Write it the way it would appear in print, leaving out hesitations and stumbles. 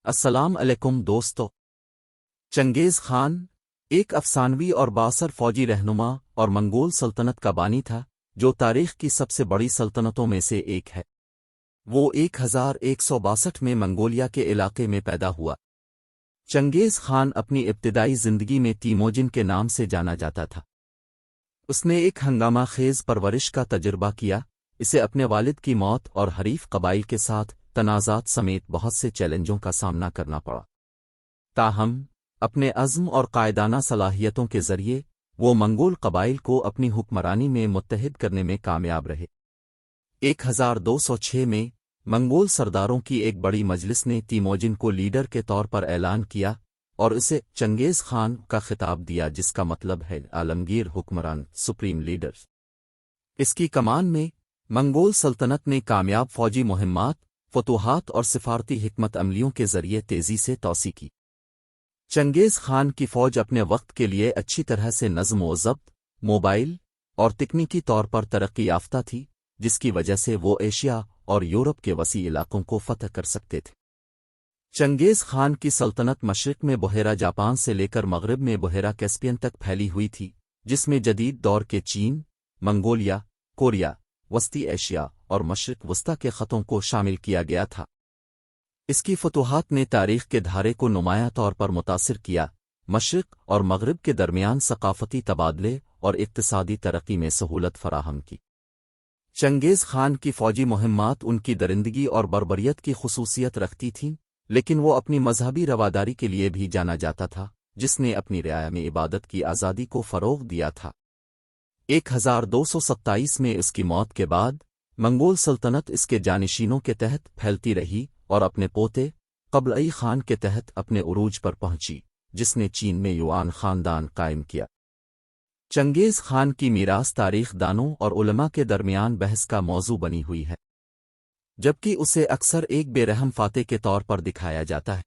السلام علیکم دوستو۔ چنگیز خان ایک افسانوی اور بااثر فوجی رہنما اور منگول سلطنت کا بانی تھا جو تاریخ کی سب سے بڑی سلطنتوں میں سے ایک ہے۔ وہ 1162 میں منگولیا کے علاقے میں پیدا ہوا۔ چنگیز خان اپنی ابتدائی زندگی میں تیموجن کے نام سے جانا جاتا تھا۔ اس نے ایک ہنگامہ خیز پرورش کا تجربہ کیا، اسے اپنے والد کی موت اور حریف قبائل کے ساتھ تنازعات سمیت بہت سے چیلنجوں کا سامنا کرنا پڑا۔ تاہم اپنے عزم اور قائدانہ صلاحیتوں کے ذریعے وہ منگول قبائل کو اپنی حکمرانی میں متحد کرنے میں کامیاب رہے۔ 1206 میں منگول سرداروں کی ایک بڑی مجلس نے تیموجن کو لیڈر کے طور پر اعلان کیا اور اسے چنگیز خان کا خطاب دیا، جس کا مطلب ہے عالمگیر حکمران، سپریم لیڈر۔ اس کی کمان میں منگول سلطنت نے کامیاب فوجی مہمات، فتوحات اور سفارتی حکمت عملیوں کے ذریعے تیزی سے توسیع کی۔ چنگیز خان کی فوج اپنے وقت کے لیے اچھی طرح سے نظم و ضبط، موبائل اور تکنیکی طور پر ترقی یافتہ تھی، جس کی وجہ سے وہ ایشیا اور یورپ کے وسیع علاقوں کو فتح کر سکتے تھے۔ چنگیز خان کی سلطنت مشرق میں بحیرہ جاپان سے لے کر مغرب میں بحیرہ کیسپیئن تک پھیلی ہوئی تھی، جس میں جدید دور کے چین، منگولیا، کوریا، وسطی ایشیا اور مشرق وسطی کے خطوں کو شامل کیا گیا تھا۔ اس کی فتوحات نے تاریخ کے دھارے کو نمایاں طور پر متاثر کیا، مشرق اور مغرب کے درمیان ثقافتی تبادلے اور اقتصادی ترقی میں سہولت فراہم کی۔ چنگیز خان کی فوجی مہمات ان کی درندگی اور بربریت کی خصوصیت رکھتی تھیں، لیکن وہ اپنی مذہبی رواداری کے لیے بھی جانا جاتا تھا، جس نے اپنی رعایا میں عبادت کی آزادی کو فروغ دیا تھا۔ 1227 میں اس کی موت کے بعد منگول سلطنت اس کے جانشینوں کے تحت پھیلتی رہی اور اپنے پوتے قبلئی خان کے تحت اپنے عروج پر پہنچی، جس نے چین میں یوان خاندان قائم کیا۔ چنگیز خان کی میراث تاریخ دانوں اور علماء کے درمیان بحث کا موضوع بنی ہوئی ہے، جبکہ اسے اکثر ایک بے رحم فاتح کے طور پر دکھایا جاتا ہے۔